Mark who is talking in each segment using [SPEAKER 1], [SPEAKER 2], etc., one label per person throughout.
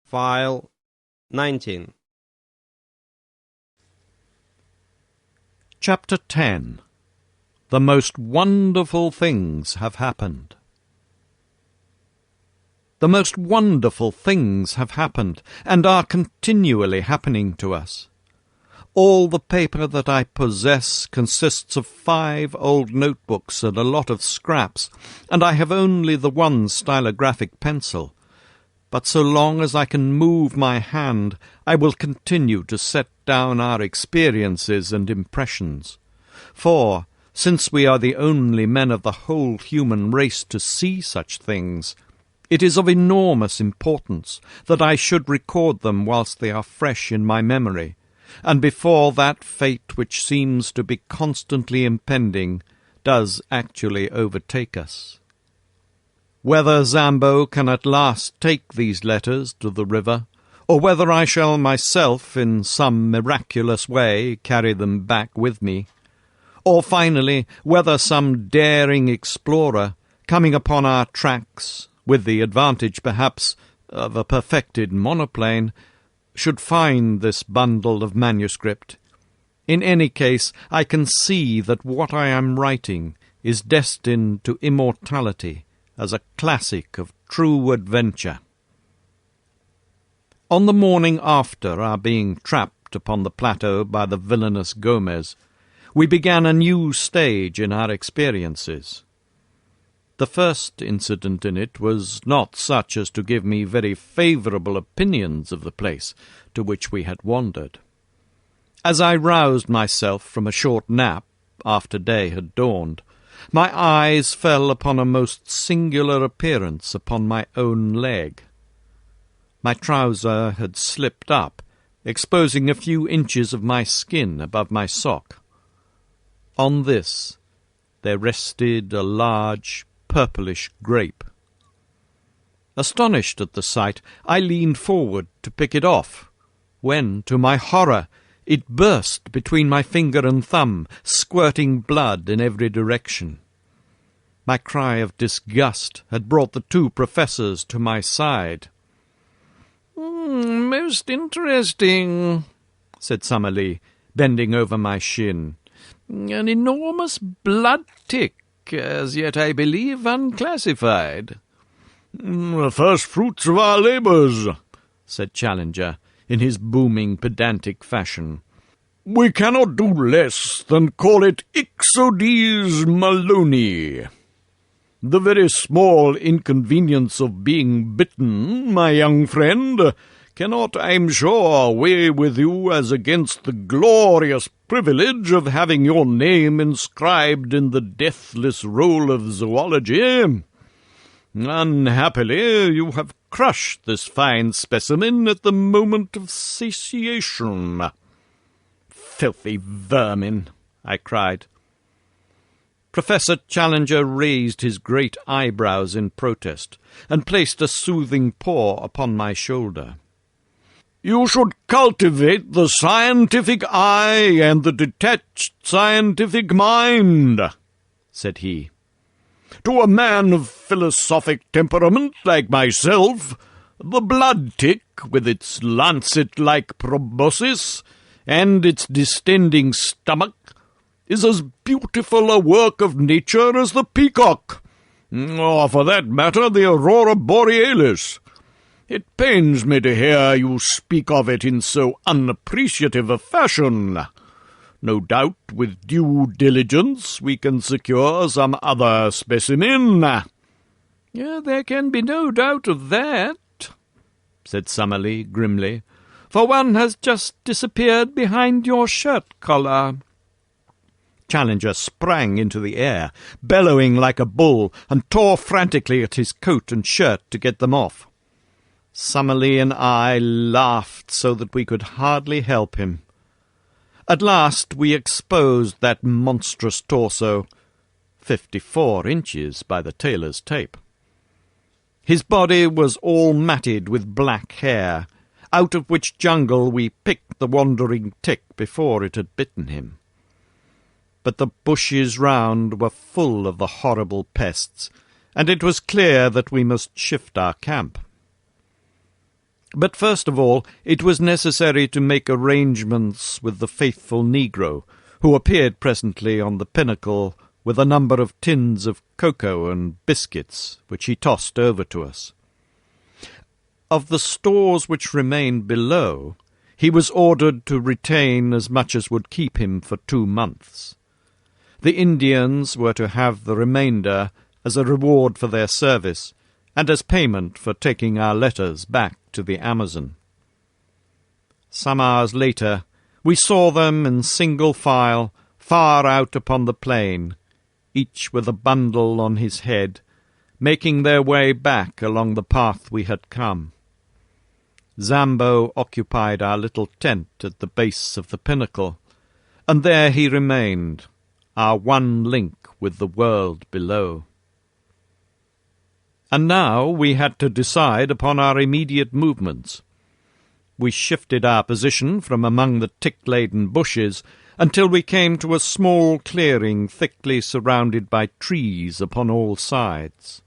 [SPEAKER 1] File 19.
[SPEAKER 2] Chapter 10. The most wonderful things have happened. The most wonderful things have happened, and are continually happening to us. All the paper that I possess consists of 5 old notebooks and a lot of scraps, and I have only the one stylographic pencil. But so long as I can move my hand, I will continue to set down our experiences and impressions. For, since we are the only men of the whole human race to see such things, it is of enormous importance that I should record them whilst they are fresh in my memory, and before that fate which seems to be constantly impending does actually overtake us. Whether Zambo can at last take these letters to the river, or whether I shall myself in some miraculous way carry them back with me, or finally whether some daring explorer, coming upon our tracks, with the advantage perhaps of a perfected monoplane, should find this bundle of manuscript. In any case, I can see that what I am writing is destined to immortality, as a classic of true adventure. On the morning after our being trapped upon the plateau by the villainous Gomez, we began a new stage in our experiences. The first incident in it was not such as to give me very favourable opinions of the place to which we had wandered. As I roused myself from a short nap after day had dawned, my eyes fell upon a most singular appearance upon my own leg. My trouser had slipped up, exposing a few inches of my skin above my sock. On this there rested a large, purplish grape. Astonished at the sight, I leaned forward to pick it off, when, to my horror, it burst between my finger and thumb, squirting blood in every direction. My cry of disgust had brought the 2 professors to my side.
[SPEAKER 3] Most interesting," said Summerlee, bending over my shin. "An enormous blood tick, as yet I believe unclassified."
[SPEAKER 4] "The first fruits of our labours,"
[SPEAKER 2] said Challenger, in his booming, pedantic fashion.
[SPEAKER 4] "We cannot do less than call it Ixodes maloni. The very small inconvenience of being bitten, my young friend, cannot, I'm sure, weigh with you as against the glorious privilege of having your name inscribed in the deathless roll of zoology. Unhappily, you have crushed this fine specimen at the moment of satiation."
[SPEAKER 2] "Filthy vermin!" I cried. Professor Challenger raised his great eyebrows in protest, and placed a soothing paw upon my shoulder.
[SPEAKER 4] "You should cultivate the scientific eye and the detached scientific mind," said he. "To a man of philosophic temperament like myself, the blood-tick, with its lancet-like proboscis, and its distending stomach, is as beautiful a work of nature as the peacock, or, for that matter, the aurora borealis. It pains me to hear you speak of it in so unappreciative a fashion. No doubt, with due diligence, we can secure some other specimen."
[SPEAKER 3] "There can be no doubt of that," said Summerlee grimly, "for one has just disappeared behind your shirt-collar."
[SPEAKER 2] Challenger sprang into the air, bellowing like a bull, and tore frantically at his coat and shirt to get them off. Summerlee and I laughed so that we could hardly help him. At last we exposed that monstrous torso, 54 inches by the tailor's tape. His body was all matted with black hair, out of which jungle we picked the wandering tick before it had bitten him. But the bushes round were full of the horrible pests, and it was clear that we must shift our camp. But first of all, it was necessary to make arrangements with the faithful negro, who appeared presently on the pinnacle with a number of tins of cocoa and biscuits, which he tossed over to us. Of the stores which remained below, he was ordered to retain as much as would keep him for 2 months. The Indians were to have the remainder as a reward for their service, and as payment for taking our letters back to the Amazon. Some hours later, we saw them in single file far out upon the plain, each with a bundle on his head, making their way back along the path we had come. Zambo occupied our little tent at the base of the pinnacle, and there he remained, our one link with the world below. And now we had to decide upon our immediate movements. We shifted our position from among the tick-laden bushes until we came to a small clearing thickly surrounded by trees upon all sides.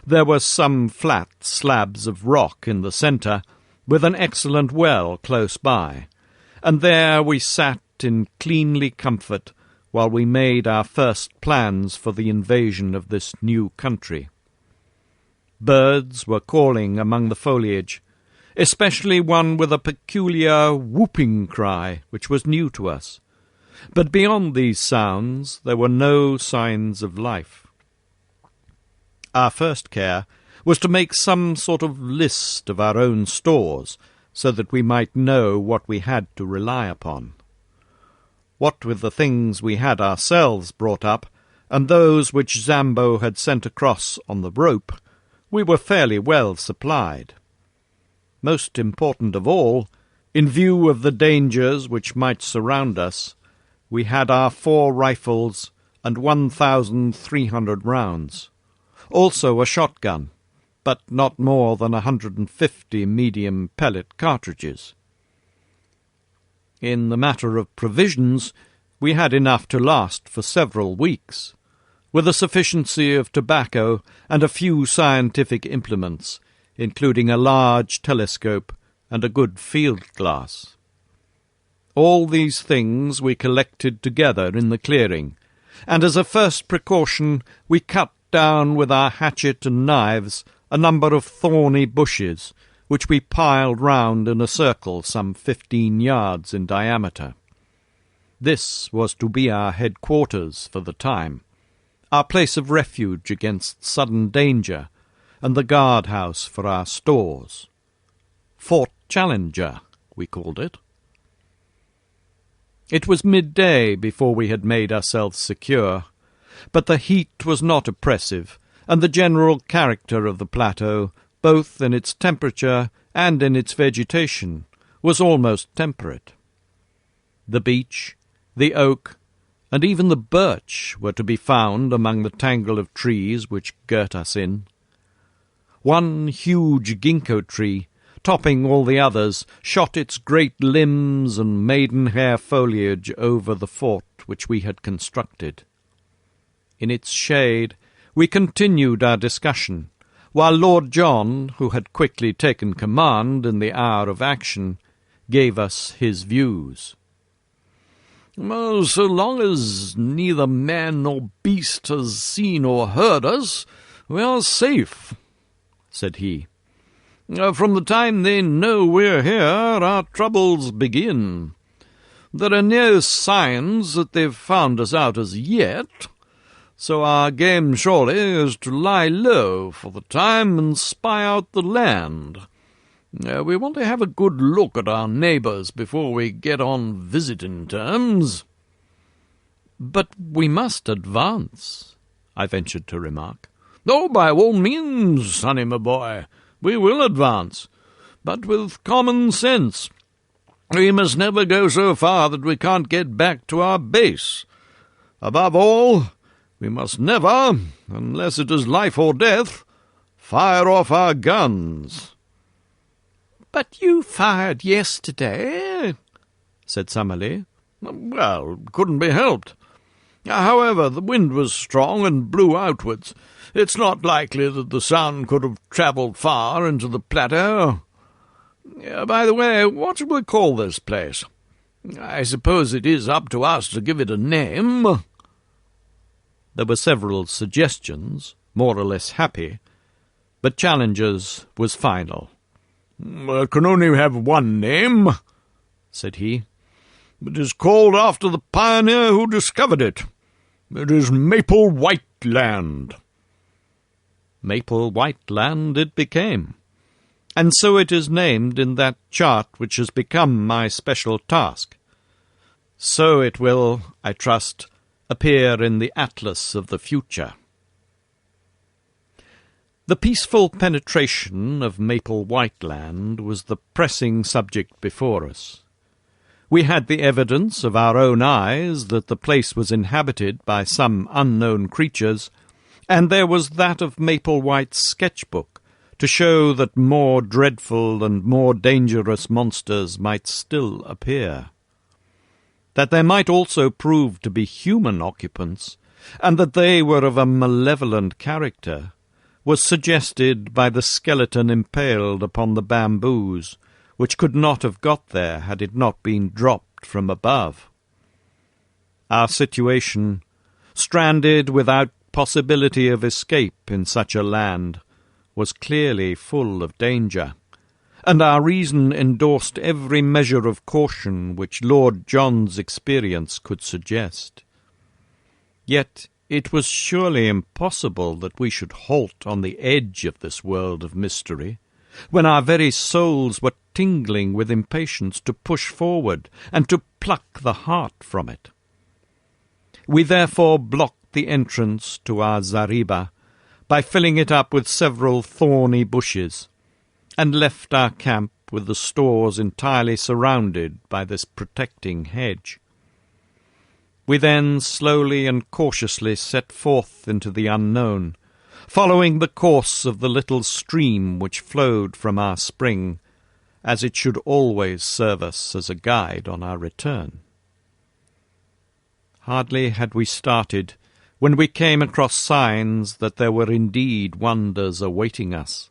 [SPEAKER 2] There were some flat slabs of rock in the centre, with an excellent well close by, and there we sat in cleanly comfort while we made our first plans for the invasion of this new country. Birds were calling among the foliage, especially one with a peculiar whooping cry which was new to us. But beyond these sounds there were no signs of life. Our first care was to make some sort of list of our own stores, so that we might know what we had to rely upon. What with the things we had ourselves brought up, and those which Zambo had sent across on the rope, we were fairly well supplied. Most important of all, in view of the dangers which might surround us, we had our 4 rifles and 1,300 rounds, also a shotgun, but not more than 150 medium pellet cartridges. In the matter of provisions, we had enough to last for several weeks, with a sufficiency of tobacco and a few scientific implements, including a large telescope and a good field glass. All these things we collected together in the clearing, and as a first precaution we cut down with our hatchet and knives a number of thorny bushes, which we piled round in a circle some 15 yards in diameter. This was to be our headquarters for the time, our place of refuge against sudden danger, and the guard-house for our stores. Fort Challenger, we called it. It was midday before we had made ourselves secure, but the heat was not oppressive, and the general character of the plateau, both in its temperature and in its vegetation, was almost temperate. The beech, the oak, and even the birch were to be found among the tangle of trees which girt us in. One huge ginkgo tree, topping all the others, shot its great limbs and maidenhair foliage over the fort which we had constructed. In its shade we continued our discussion, while Lord John, who had quickly taken command in the hour of action, gave us his views.
[SPEAKER 3] So long as neither man nor beast has seen or heard us, we are safe, said he. From the time they know we're here, our troubles begin. There are no signs that they've found us out as yet, so our game surely is to lie low for the time and spy out the land. We want to have a good look at our neighbours before we get on visiting terms.
[SPEAKER 2] But we must advance, I ventured to remark.
[SPEAKER 3] Oh, by all means, sonny, my boy, we will advance, but with common sense. We must never go so far that we can't get back to our base. Above all, we must never, unless it is life or death, fire off our guns.
[SPEAKER 2] But you fired yesterday, said Summerlee.
[SPEAKER 3] Well, couldn't be helped. However, the wind was strong and blew outwards. It's not likely that the sound could have travelled far into the plateau. By the way, what shall we call this place? I suppose it is up to us to give it a name."
[SPEAKER 2] There were several suggestions, more or less happy, but Challenger's was final.
[SPEAKER 4] "It can only have one name,"
[SPEAKER 2] said he.
[SPEAKER 4] "It is called after the pioneer who discovered it. It is Maple White Land."
[SPEAKER 2] Maple White Land it became, and so it is named in that chart which has become my special task. So it will, I trust, appear in the atlas of the future. The peaceful penetration of Maple White Land was the pressing subject before us. We had the evidence of our own eyes that the place was inhabited by some unknown creatures, and there was that of Maple White's sketchbook to show that more dreadful and more dangerous monsters might still appear. That there might also prove to be human occupants, and that they were of a malevolent character, was suggested by the skeleton impaled upon the bamboos, which could not have got there had it not been dropped from above. Our situation, stranded without possibility of escape in such a land, was clearly full of danger, and our reason endorsed every measure of caution which Lord John's experience could suggest. Yet it was surely impossible that we should halt on the edge of this world of mystery, when our very souls were tingling with impatience to push forward and to pluck the heart from it. We therefore blocked the entrance to our zariba by filling it up with several thorny bushes, and left our camp with the stores entirely surrounded by this protecting hedge. We then slowly and cautiously set forth into the unknown, following the course of the little stream which flowed from our spring, as it should always serve us as a guide on our return. Hardly had we started when we came across signs that there were indeed wonders awaiting us.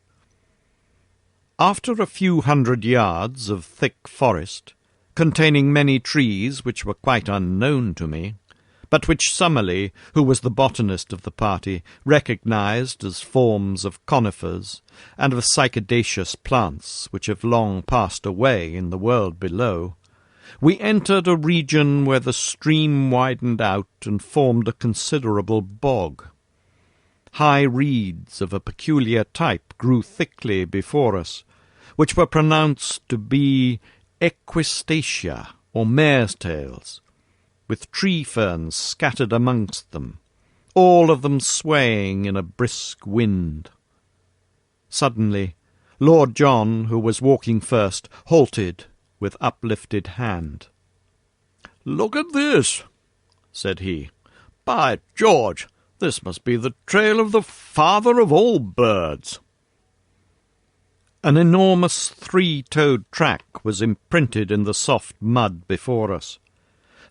[SPEAKER 2] After a few 100 yards of thick forest, containing many trees which were quite unknown to me, but which Summerlee, who was the botanist of the party, recognized as forms of conifers and of cycadaceous plants which have long passed away in the world below, we entered a region where the stream widened out and formed a considerable bog. High reeds of a peculiar type grew thickly before us, which were pronounced to be equistacea, or mare's tails, with tree ferns scattered amongst them, all of them swaying in a brisk wind. Suddenly, Lord John, who was walking first, halted with uplifted hand.
[SPEAKER 4] "Look at this," said he. "By George, this must be the trail of the father of all birds."
[SPEAKER 2] An enormous 3-toed track was imprinted in the soft mud before us.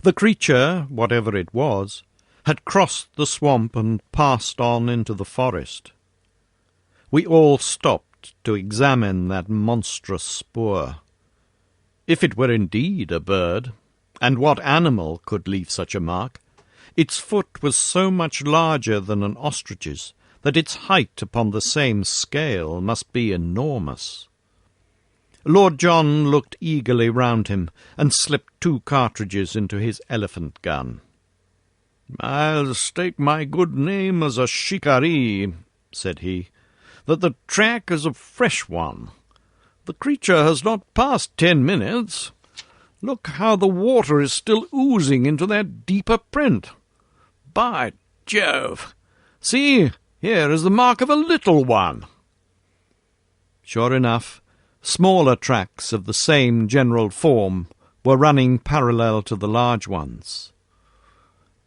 [SPEAKER 2] The creature, whatever it was, had crossed the swamp and passed on into the forest. We all stopped to examine that monstrous spoor. If it were indeed a bird, and what animal could leave such a mark, its foot was so much larger than an ostrich's that its height upon the same scale must be enormous. Lord John looked eagerly round him, and slipped 2 cartridges into his elephant gun.
[SPEAKER 4] "I'll stake my good name as a shikaree," said he, "that the track is a fresh one. The creature has not passed 10 minutes. Look how the water is still oozing into that deeper print. By Jove! See, here is the mark of a little one."
[SPEAKER 2] Sure enough, smaller tracks of the same general form were running parallel to the large ones.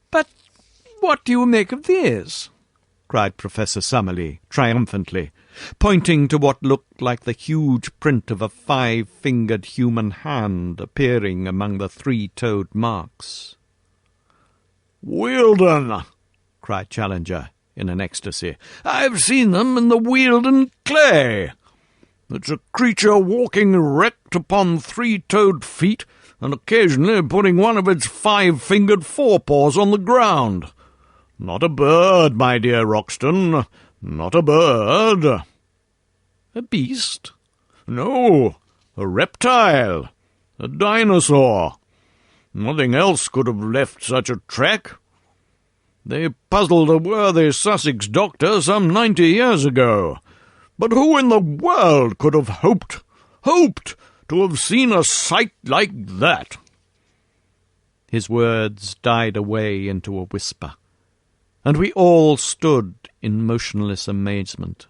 [SPEAKER 3] "But what do you make of this?"
[SPEAKER 2] cried Professor Summerlee triumphantly, pointing to what looked like the huge print of a 5-fingered human hand appearing among the 3-toed marks.
[SPEAKER 4] "Wealden!"
[SPEAKER 2] cried Challenger in an ecstasy.
[SPEAKER 4] "I've seen them in the Wealden clay.
[SPEAKER 3] It's a creature walking erect upon three-toed feet and occasionally putting one of its five-fingered forepaws on the ground. Not a bird, my dear Roxton, not a bird. A beast? No, a reptile, a dinosaur. Nothing else could have left such a track. They puzzled a worthy Sussex doctor some 90 years ago. But who in the world could have hoped to have seen a sight like that?
[SPEAKER 2] His words died away into a whisper, and we all stood in motionless amazement.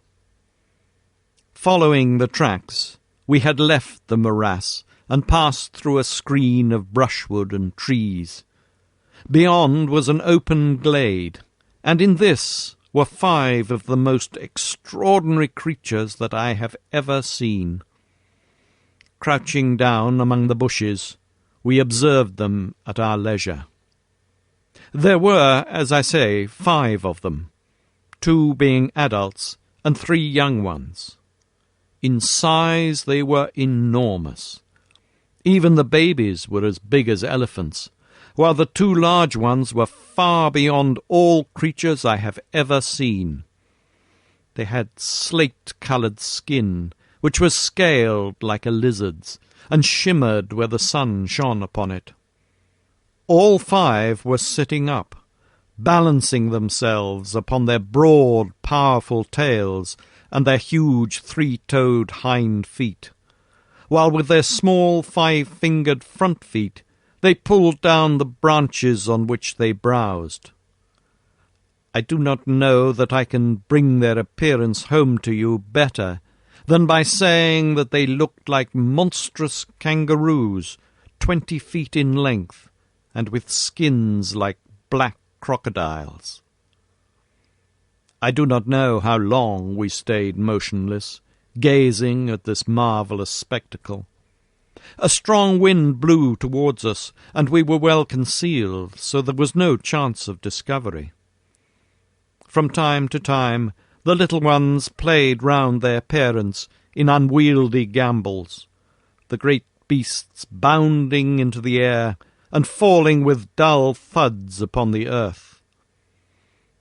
[SPEAKER 2] Following the tracks, we had left the morass and passed through a screen of brushwood and trees. Beyond was an open glade, and in this were 5 of the most extraordinary creatures that I have ever seen. Crouching down among the bushes, we observed them at our leisure. There were, as I say, 5 of them, 2 being adults and 3 young ones. In size they were enormous. Even the babies were as big as elephants, while the 2 large ones were far beyond all creatures I have ever seen. They had slate-coloured skin, which was scaled like a lizard's, and shimmered where the sun shone upon it. All 5 were sitting up, balancing themselves upon their broad, powerful tails and their huge 3-toed hind feet, while with their small 5-fingered front feet they pulled down the branches on which they browsed. I do not know that I can bring their appearance home to you better than by saying that they looked like monstrous kangaroos, 20 feet in length, and with skins like black crocodiles. I do not know how long we stayed motionless, gazing at this marvellous spectacle. A strong wind blew towards us, and we were well concealed, so there was no chance of discovery. From time to time, the little ones played round their parents in unwieldy gambols, the great beasts bounding into the air and falling with dull thuds upon the earth.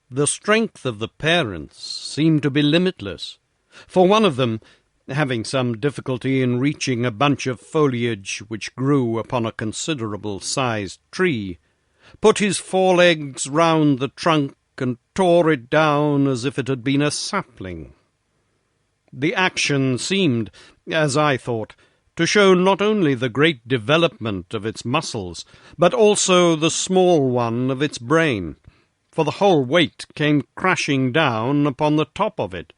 [SPEAKER 2] The strength of the parents seemed to be limitless, for one of them, having some difficulty in reaching a bunch of foliage which grew upon a considerable-sized tree, put his forelegs round the trunk and tore it down as if it had been a sapling. The action seemed, as I thought, to show not only the great development of its muscles, but also the small one of its brain, for the whole weight came crashing down upon the top of it,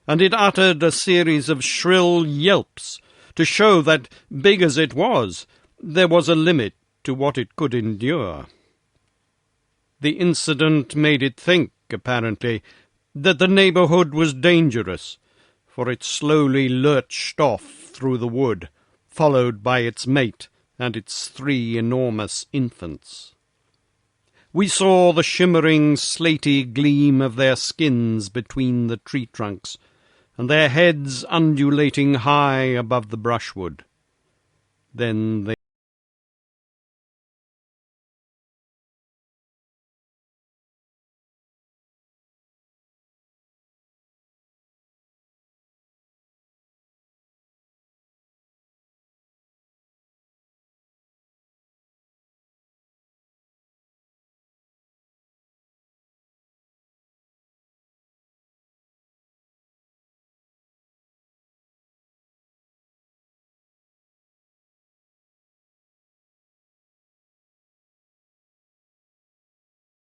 [SPEAKER 2] and it uttered a series of shrill yelps to show that, big as it was, there was a limit to what it could endure. The incident made it think, apparently, that the neighbourhood was dangerous, for it slowly lurched off through the wood, followed by its mate and its 3 enormous infants. We saw the shimmering, slaty gleam of their skins between the tree trunks, and their heads undulating high above the brushwood. Then they